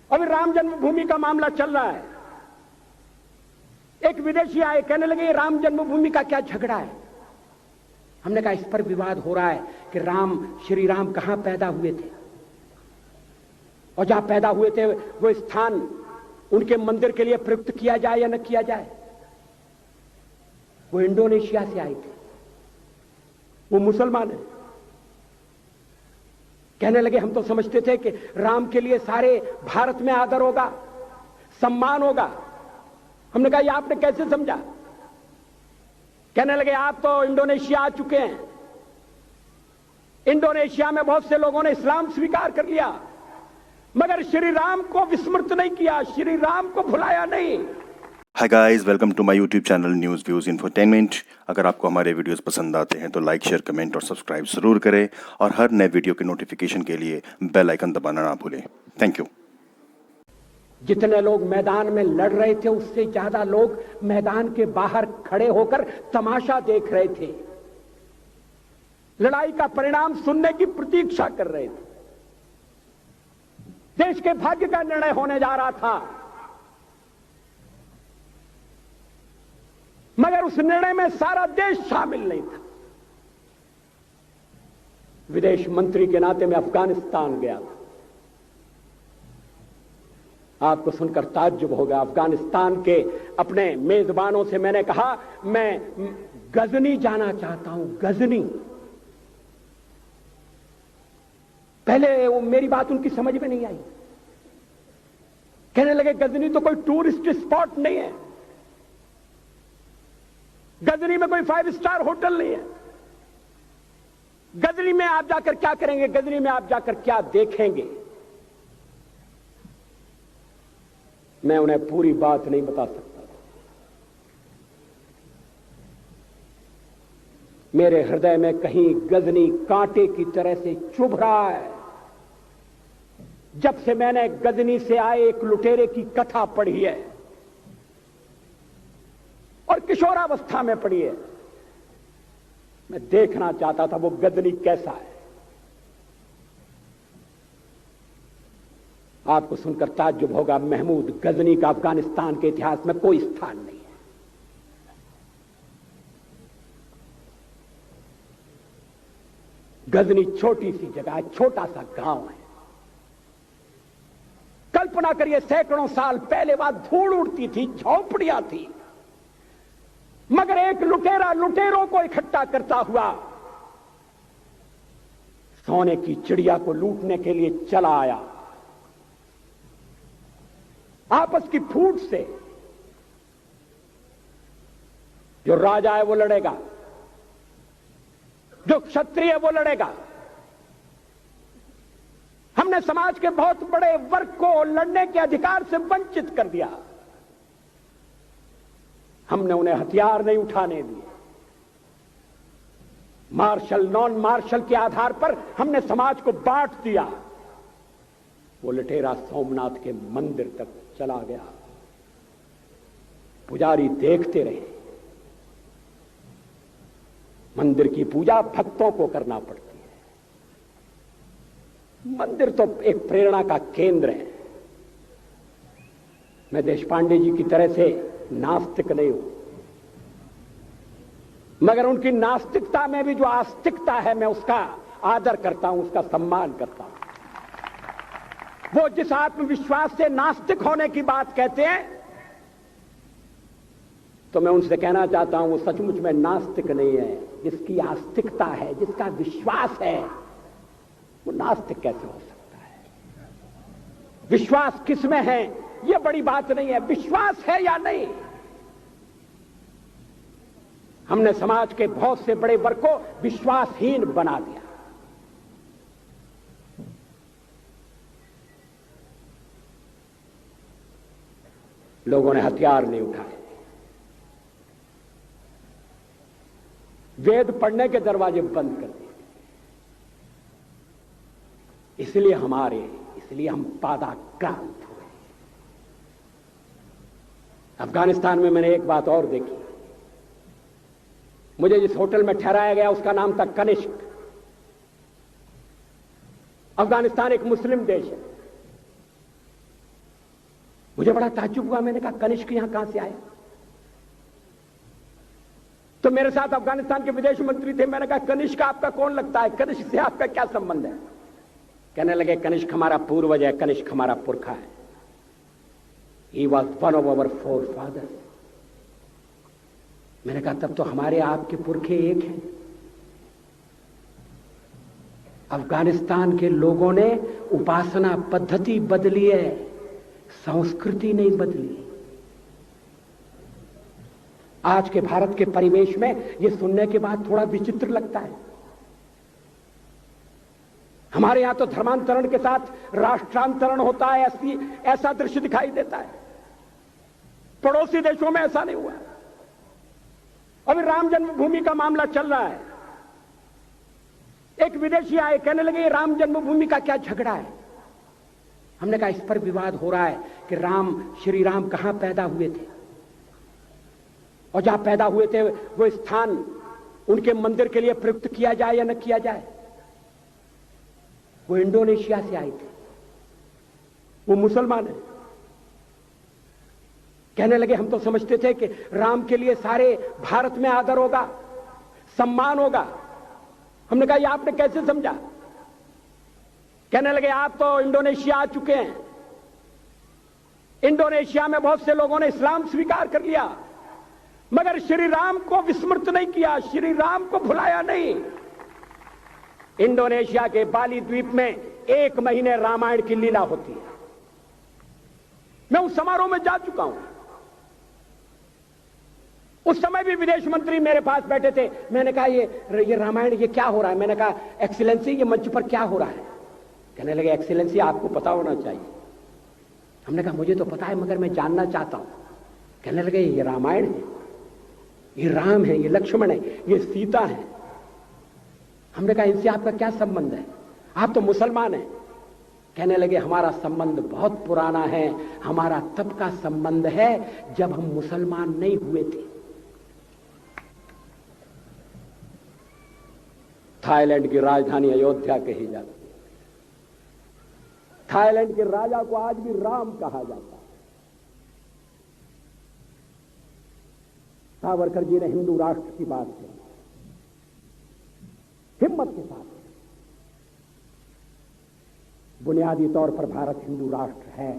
अभी राम जन्मभूमि का मामला चल रहा है। एक विदेशी आए, कहने लगे राम जन्मभूमि का क्या झगड़ा है। हमने कहा इस पर विवाद हो रहा है कि श्री राम कहां पैदा हुए थे, और जहां पैदा हुए थे वो स्थान उनके मंदिर के लिए प्रयुक्त किया जाए या न किया जाए। वो इंडोनेशिया से आए थे, वो मुसलमान है। कहने लगे हम तो समझते थे कि राम के लिए सारे भारत में आदर होगा, सम्मान होगा। हमने कहा ये आपने कैसे समझा। कहने लगे आप तो इंडोनेशिया आ चुके हैं, इंडोनेशिया में बहुत से लोगों ने इस्लाम स्वीकार कर लिया, मगर श्री राम को विस्मृत नहीं किया, श्री राम को भुलाया नहीं। Hi guys, welcome to my YouTube channel news views infotainment. अगर आपको हमारे वीडियोस पसंद आते हैं तो लाइक, शेयर, कमेंट और सब्सक्राइब जरूर करें, और हर नए वीडियो के नोटिफिकेशन के लिए बेल आइकन दबाना ना भूलें। Thank you. जितने लोग मैदान में लड़ रहे थे उससे ज्यादा लोग मैदान के बाहर खड़े होकर तमाशा देख रहे थे, लड़ाई का परिणाम सुनने की प्रतीक्षा कर रहे थे। देश के भाग्य का निर्णय होने जा रहा था, मगर उस निर्णय में सारा देश शामिल नहीं था। विदेश मंत्री के नाते मैं अफगानिस्तान गया था। आपको सुनकर ताज्जुब होगा। अफगानिस्तान के अपने मेजबानों से मैंने कहा मैं गजनी जाना चाहता हूं, गजनी। पहले वो मेरी बात उनकी समझ में नहीं आई। कहने लगे गजनी तो कोई टूरिस्ट स्पॉट नहीं है, गजनी में कोई 5 स्टार होटल नहीं है, गजनी में आप जाकर क्या करेंगे, गजनी में आप जाकर क्या देखेंगे। मैं उन्हें पूरी बात नहीं बता सकता। मेरे हृदय में कहीं गजनी कांटे की तरह से चुभ रहा है। जब से मैंने गजनी से आए एक लुटेरे की कथा पढ़ी है, और किशोरावस्था में पढ़ी है, मैं देखना चाहता था वो गजनी कैसा है। आपको सुनकर ताज्जुब होगा, महमूद गजनी का अफगानिस्तान के इतिहास में कोई स्थान नहीं है। गजनी छोटी सी जगह है, छोटा सा गांव है। कल्पना करिए सैकड़ों साल पहले वहां धूल उड़ती थी, झोंपड़ियां थी, मगर एक लुटेरा लुटेरों को इकट्ठा करता हुआ सोने की चिड़िया को लूटने के लिए चला आया। आपस की फूट से जो राजा है वो लड़ेगा, जो क्षत्रिय है वो लड़ेगा। हमने समाज के बहुत बड़े वर्ग को लड़ने के अधिकार से वंचित कर दिया। हमने उन्हें हथियार नहीं उठाने दिए। मार्शल नॉन मार्शल के आधार पर हमने समाज को बांट दिया। वो लुटेरा सोमनाथ के मंदिर तक चला गया। पुजारी देखते रहे। मंदिर की पूजा भक्तों को करना पड़ती है। मंदिर तो एक प्रेरणा का केंद्र है। मैं देशपांडे जी की तरह से नास्तिक नहीं हूं, मगर उनकी नास्तिकता में भी जो आस्तिकता है मैं उसका आदर करता हूं, उसका सम्मान करता हूं। वो जिस आत्मविश्वास से नास्तिक होने की बात कहते हैं, तो मैं उनसे कहना चाहता हूं वो सचमुच में नास्तिक नहीं है। जिसकी आस्तिकता है, जिसका विश्वास है, वो नास्तिक कैसे हो सकता है। विश्वास किसमें है ये बड़ी बात नहीं है, विश्वास है या नहीं। हमने समाज के बहुत से बड़े वर्ग को विश्वासहीन बना दिया। लोगों ने हथियार नहीं उठाए, वेद पढ़ने के दरवाजे बंद कर दिए। इसलिए हम पादाक्रांत हुए। अफगानिस्तान में मैंने एक बात और देखी। मुझे जिस होटल में ठहराया गया उसका नाम था कनिष्क। अफगानिस्तान एक मुस्लिम देश है। मुझे बड़ा ताज्जुब हुआ, मैंने कहा कनिष्क यहां कहां से आया? तो मेरे साथ अफगानिस्तान के विदेश मंत्री थे, मैंने कहा कनिष्क आपका कौन लगता है, कनिष्क से आपका क्या संबंध है? कहने लगे कनिष्क हमारा पूर्वज है, कनिष्क हमारा पुरखा है। He was one of our forefathers। मैंने कहा तब तो हमारे आपके पुरखे एक हैं। अफगानिस्तान के लोगों ने उपासना पद्धति बदली है, संस्कृति नहीं बदली। आज के भारत के परिवेश में यह सुनने के बाद थोड़ा विचित्र लगता है। हमारे यहां तो धर्मांतरण के साथ राष्ट्रांतरण होता है, ऐसा दृश्य दिखाई देता है। पड़ोसी देशों में ऐसा नहीं हुआ। अभी राम जन्मभूमि का मामला चल रहा है। एक विदेशी आए, कहने लगे ये राम जन्मभूमि का क्या झगड़ा है? हमने कहा इस पर विवाद हो रहा है कि श्री राम कहां पैदा हुए थे, और जहां पैदा हुए थे वो स्थान उनके मंदिर के लिए प्रयुक्त किया जाए या न किया जाए। वो इंडोनेशिया से आए थे, वो मुसलमान है। कहने लगे हम तो समझते थे कि राम के लिए सारे भारत में आदर होगा, सम्मान होगा। हमने कहा ये आपने कैसे समझा? कहने लगे आप तो इंडोनेशिया आ चुके हैं, इंडोनेशिया में बहुत से लोगों ने इस्लाम स्वीकार कर लिया, मगर श्री राम को विस्मृत नहीं किया, श्री राम को भुलाया नहीं। इंडोनेशिया के बाली द्वीप में 1 महीने रामायण की लीला होती है। मैं उस समारोह में जा चुका हूं। उस समय भी विदेश मंत्री मेरे पास बैठे थे। मैंने कहा ये रामायण ये क्या हो रहा है? मैंने कहा एक्सीलेंसी ये मंच पर क्या हो रहा है? कहने लगे एक्सीलेंसी आपको पता होना चाहिए। हमने कहा मुझे तो पता है मगर मैं जानना चाहता हूं। कहने लगे ये रामायण है, ये राम है, ये लक्ष्मण है, ये सीता है। हमने कहा इनसे आपका क्या संबंध है? आप तो मुसलमान हैं। कहने लगे हमारा संबंध बहुत पुराना है, हमारा तब का संबंध है जब हम मुसलमान नहीं हुए थे। थाईलैंड की राजधानी अयोध्या कही जाती है। थाईलैंड के राजा को आज भी राम कहा जाता है। सावरकर जी ने हिंदू राष्ट्र की बात की, हिम्मत के साथ। बुनियादी तौर पर भारत हिंदू राष्ट्र है।